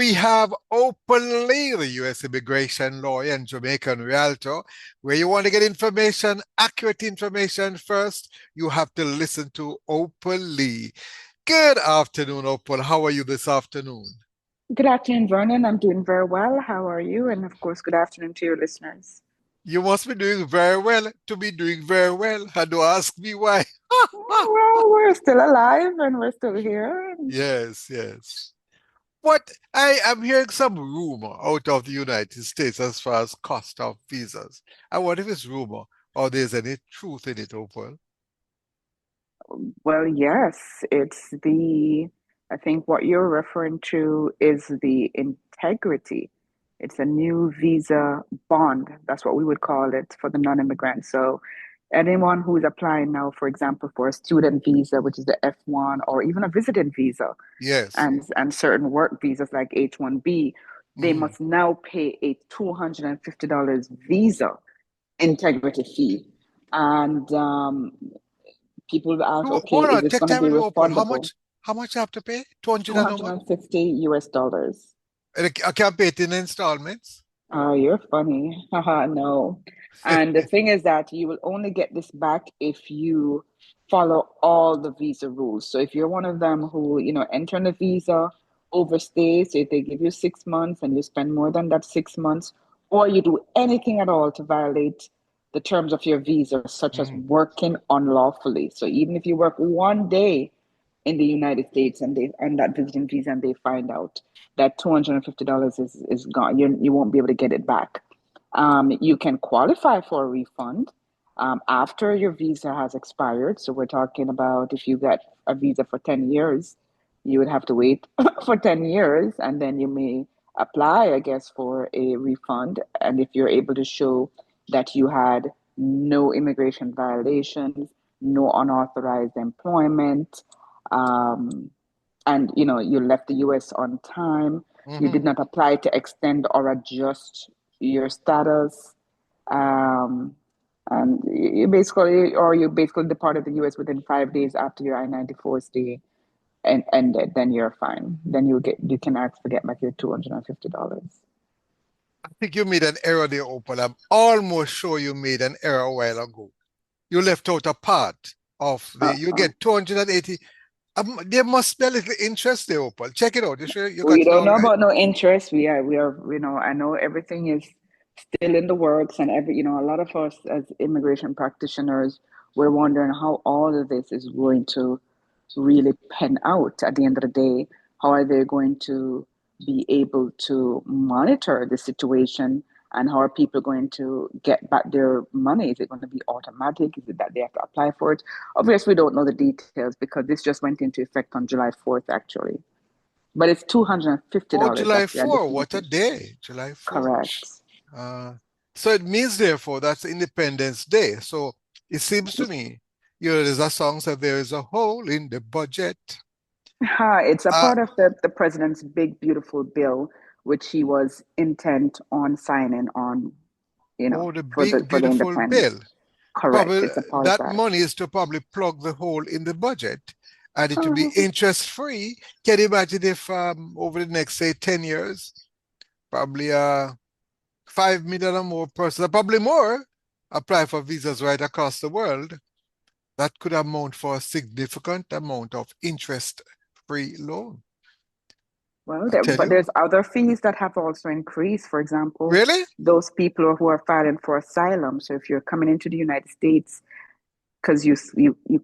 We have Opal Lee, the U.S. immigration lawyer and Jamaican realtor. Where you want to get information, accurate information first, you have to listen to Opal Lee. Good afternoon, Opal. How are you this afternoon? Good afternoon, Vernon. I'm doing very well. How are you? And of course, good afternoon to your listeners. You must be doing very well to be doing very well. And don't ask me why. Well, we're still alive and we're still here. Yes, yes. What I am hearing some rumor out of the United States as far as cost of visas. I wonder if it's rumor or there's any truth in it, Opal. Well, yes, I think what you're referring to is the integrity. It's a new visa bond. That's what we would call it for the non-immigrant. So anyone who is applying now, for example, for a student visa, which is the F1, or even a visiting visa, Yes. and certain work visas like H-1B, they Mhm. must now pay a $250 visa integrity fee. And people ask, okay, Hold is on, this take going to time be with me, Opal. refundable? How much I have to pay? 200 and how much? 250 US dollars. And I can't pay it in installments. Oh, you're funny. Haha, no. And the thing is that you will only get this back if you follow all the visa rules. So if you're one of them who, enter on a visa, overstays, so if they give you 6 months and you spend more than that 6 months, or you do anything at all to violate the terms of your visa, such as Mhm. working unlawfully. So even if you work one day in the United States and they on that visiting visa and they find out that $250 is gone, you won't be able to get it back. You can qualify for a refund after your visa has expired. So we're talking about if you got a visa for 10 years, you would have to wait for 10 years and then you may apply, I guess, for a refund. And if you're able to show that you had no immigration violations, no unauthorized employment, um, and you left the US on time, you did Mhm. not apply to extend or adjust your status, um, and you basically departed the US within 5 days after your I-94 stay and ended, then you're fine. Then you can ask to get back your $250. I think you made an error there, Opal. I'm almost sure you made an error a while ago. You left out a part of you Uh-uh. get 280. There must be a little interest there, Opal. Check it out. You sure you We got it don't all know right? about no interest. We are, I know everything is still in the works, and a lot of us as immigration practitioners, we're wondering how all of this is going to really pen out at the end of the day. How are they going to be able to monitor the situation, and how are people going to get back their money? Is it going to be automatic? Is it that they have to apply for it? Obviously, we don't know the details because this just went into effect on July 4th, actually. But it's Oh, $250. July That's the 4. additional What a fee. day. July 4. Correct. Uh, so it means, therefore, that's Independence Day. So it seems to me, there's a song that there is a hole in the budget. It's a Uh, part of the president's big, beautiful bill, which he was intent on signing on, oh, the for big, the beautiful independence. bill. Correct. Probably It's a part of that that. money is to probably plug the hole in the budget and it to be Uh, interest free. Can you imagine if over the next, say, 10 years, probably 5 million or more persons, probably more, apply for visas right across the world? That could amount for a significant amount of interest-free loan. I tell but you. there's other fees that have also increased. For example, Really? those people who are filing for asylum. So if you're coming into the United States because you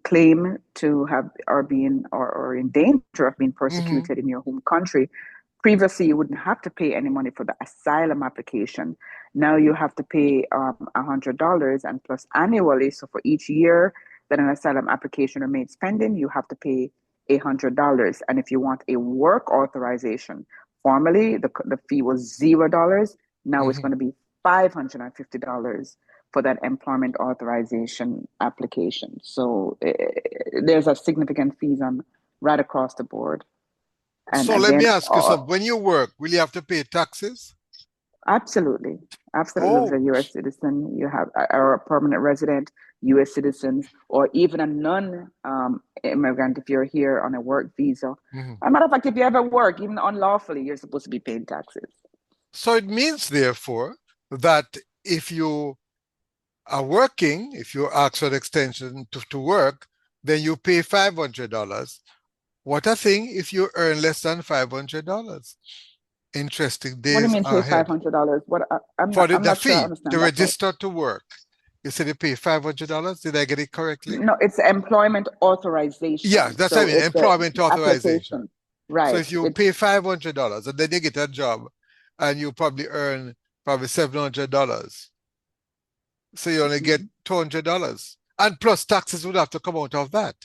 claim to have are being or in danger of being Mm-hmm. persecuted in your home country. Previously, you wouldn't have to pay any money for the asylum application. Now you have to pay $100 and plus annually. So for each year that an asylum application remains pending, you have to pay $100. And if you want a work authorization, formerly the fee was $0. Now it's Mm-hmm. going to be $550 for that employment authorization application. So there's a significant fees on right across the board. And So let me again, ask you something. When you work, will you have to pay taxes? Absolutely. Absolutely. If Oh, you're a US citizen, you have or a permanent resident, US citizens, or even a non-immigrant if you're here on a work visa. mhm. As a matter of fact, if you ever work, even unlawfully, you're supposed to be paying taxes. So it means, therefore, that if you are working, if you ask for an extension to work, then you pay $500. What a thing if you earn less than $500. Interesting What do you days mean pay five ahead. hundred dollars? What For I'm the not sure I fee to understand that part. register to work, you said you pay $500. Did I get it correctly? No, it's employment Yeah, authorization. that's what I So mean, it's the employment authorization. application. So Right. if you It's pay $500 and then you get a job and you probably earn probably $700, so you only get mhm. $200. And plus taxes would have to come out of that.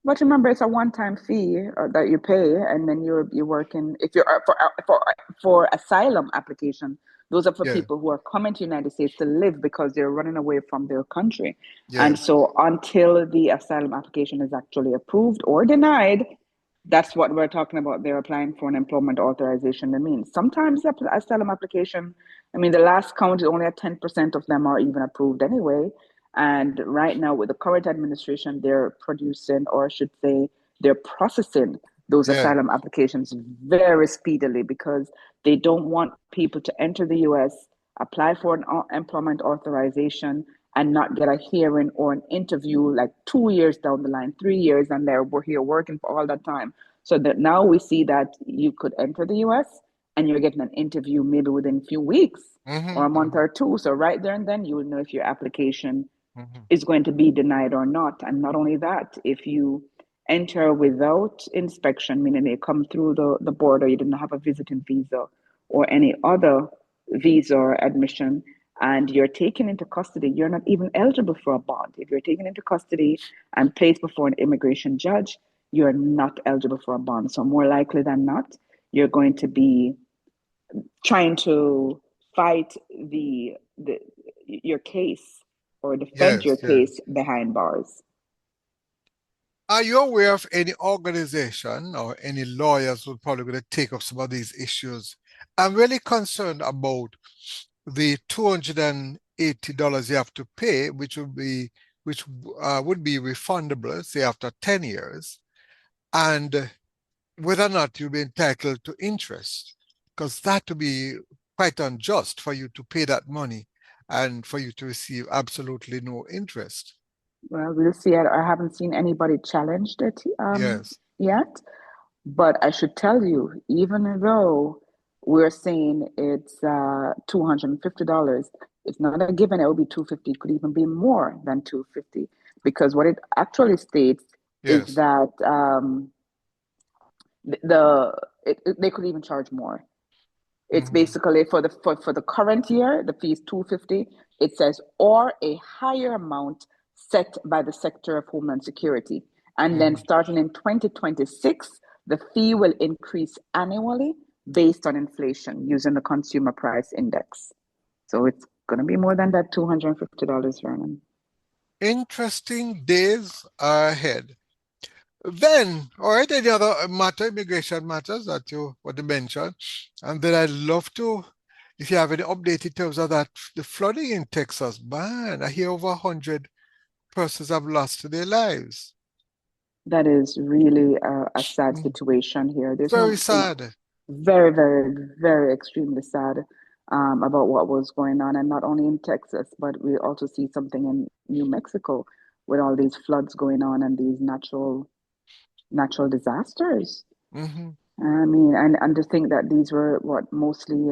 But remember, it's a one-time fee that you pay, and then you're working. If you're for asylum application, those are for Yeah, people who are coming to the United States to live because they're running away from their country. And yes. so, until the asylum application is actually approved or denied, that's what we're talking about. They're applying for an employment authorization. I mean, sometimes the asylum application. I mean, the last count is only at 10% of them are even approved anyway. And right now, with the current administration, they're producing, or I should say, they're processing those Yeah. asylum applications very speedily because they don't want people to enter the US, apply for an employment authorization, and not get a hearing or an interview like 2 years down the line, 3 years, and we're here working for all that time. So that now we see that you could enter the US and you're getting an interview maybe within a few weeks or Hmm. a month or two. So right there and then you will know if your application Hmm. is going to be denied or not. And not only that, if you enter without inspection, meaning they come through the border, you didn't have a visiting visa or any other visa or admission, and you're taken into custody, you're not even eligible for a bond. If you're taken into custody and placed before an immigration judge, you're not eligible for a bond. So, more likely than not, you're going to be trying to fight the your case or defend your Yes, case yes. behind bars. Are you aware of any organization or any lawyers who are probably going to take up some of these issues? I'm really concerned about the $280 you have to pay, which would be refundable, say after 10 years, and whether or not you'll be entitled to interest, because that would be quite unjust for you to pay that money and for you to receive absolutely no interest. Well, we'll see. I haven't seen anybody challenged it Yes. yet, but I should tell you, even though we're saying it's $250, it's not a given. It will be 250. It could even be more than 250 because what it actually states is Yes. that the they could even charge more. It's Mhm. basically for the current year, the fee is 250. It says or a higher amount set by the sector of Homeland Security. And then Mhm. starting in 2026, the fee will increase annually based on inflation using the consumer price index. So it's going to be more than that $250, Vernon. Interesting days are ahead. Then, all right, any other immigration matters that you want to mention? And then I'd love to, if you have any update in terms of that, the flooding in Texas, man, I hear over 100 persons have lost their lives. That is really a sad Mm. situation here. There's Very no, sad. very, very, very extremely sad about what was going on, and not only in Texas, but we also see something in New Mexico with all these floods going on and these natural disasters. Hmm. I mean, and to think that these were what mostly,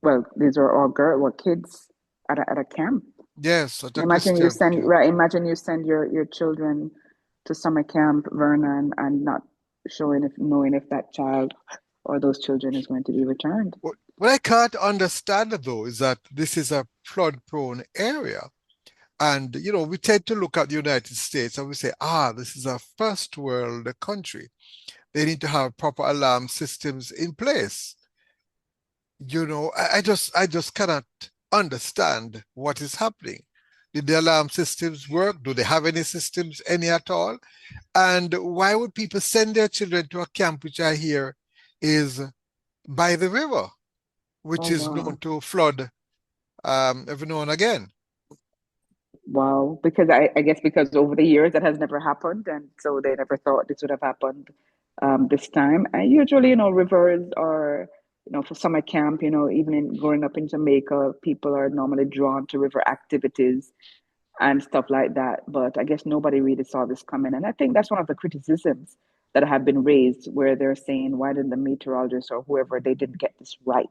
well, these are all kids at a camp. Yes, at a Imagine you Christian send camp. right. Imagine you send your children to summer camp, Vernon, and not showing if knowing if that child or those children is going to be returned. What I can't understand though is that this is a flood-prone area. And, we tend to look at the United States and we say, this is a first world country. They need to have proper alarm systems in place. I just cannot understand what is happening. Did the alarm systems work? Do they have any systems, any at all? And why would people send their children to a camp which I hear is by the river? which Oh, is known wow. to flood every now and again. Wow. Because I guess because over the years that has never happened, and so they never thought this would have happened this time. And usually, rivers are, for summer camp, even in growing up in Jamaica, people are normally drawn to river activities and stuff like that. But I guess nobody really saw this coming. And I think that's one of the criticisms that have been raised where they're saying, why didn't the meteorologists or whoever, they didn't get this right?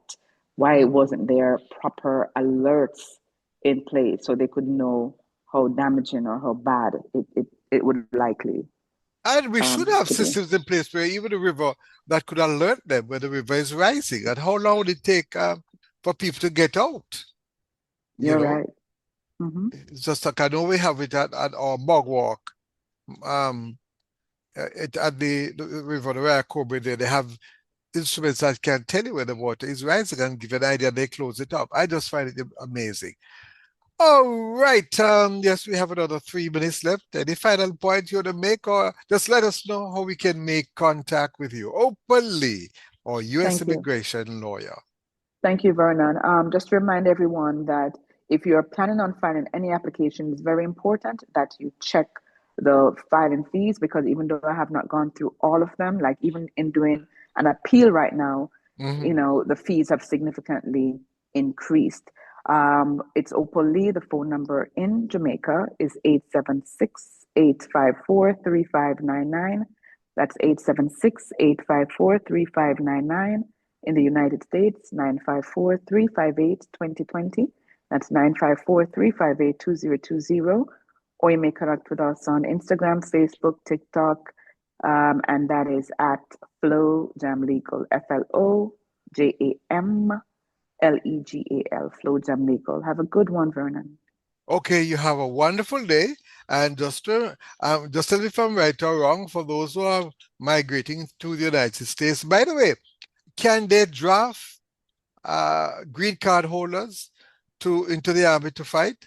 Why Mm. wasn't there proper alerts in place so they could know how damaging or how bad it would likely And we should to have be? systems in place where even the river that could alert them when the river is rising. And how long would it take for people to get out? You You're know, right. Hmm. it's just like I know we have it at our bog walk. Um, at the river, the Rakobe there, they have instruments that can tell you when the water is rising and give you an idea. They close it up. I just find it amazing. All right. Yes, we have another 3 minutes left. Any final point you want to make, or just let us know how we can make contact with you. Opal Lee, or U.S. Thank you. immigration lawyer. Thank you, Vernon. Just to remind everyone that if you're planning on filing any application, it's very important that you check the filing fees because even though I have not gone through all of them, like even in doing an appeal right now, Hmm. the fees have significantly increased. It's Opal Lee. The phone number in Jamaica is 876-854-3599. That's 876-854-3599. In the United States, 954-358-2020. That's 954-358-2020. Or you may connect with us on Instagram, Facebook, TikTok, and that is at Flow Jam Legal, FLOJAMLEGAL, Flow Jam Legal. Have a good one, Vernon. Okay, you have a wonderful day. And just tell me if I'm right or wrong, for those who are migrating to the United States, by the way, can they draft green card holders to into the army to fight,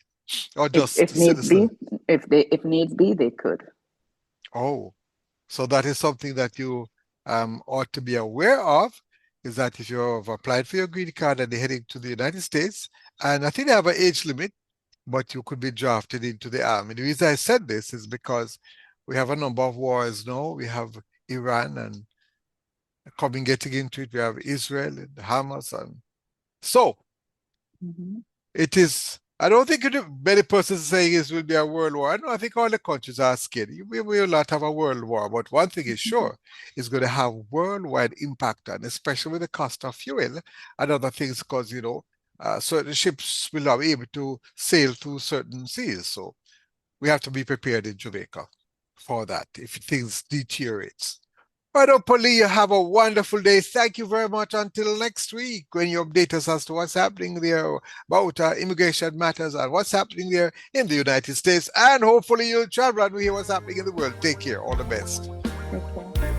or just If needs citizens? be, if needs be, they could. Oh, so that is something that you ought to be aware of, is that if you've applied for your green card and you're heading to the United States, and I think they have an age limit, but you could be drafted into the army. The reason I said this is because we have a number of wars now. We have Iran and getting into it. We have Israel and Hamas, and so Mhm. it is. I don't think many persons saying it will be a world war. No, I think all the countries are scared. We will not have a world war, but one thing is sure, it's going to have worldwide impact, and especially with the cost of fuel and other things, because certain ships will not be able to sail through certain seas. So we have to be prepared in Jamaica for that if things deteriorate. Right, Opali, you have a wonderful day. Thank you very much. Until next week, when you update us as to what's happening there about immigration matters and what's happening there in the United States. And hopefully you'll travel and we hear what's happening in the world. Take care. All the best. Take care.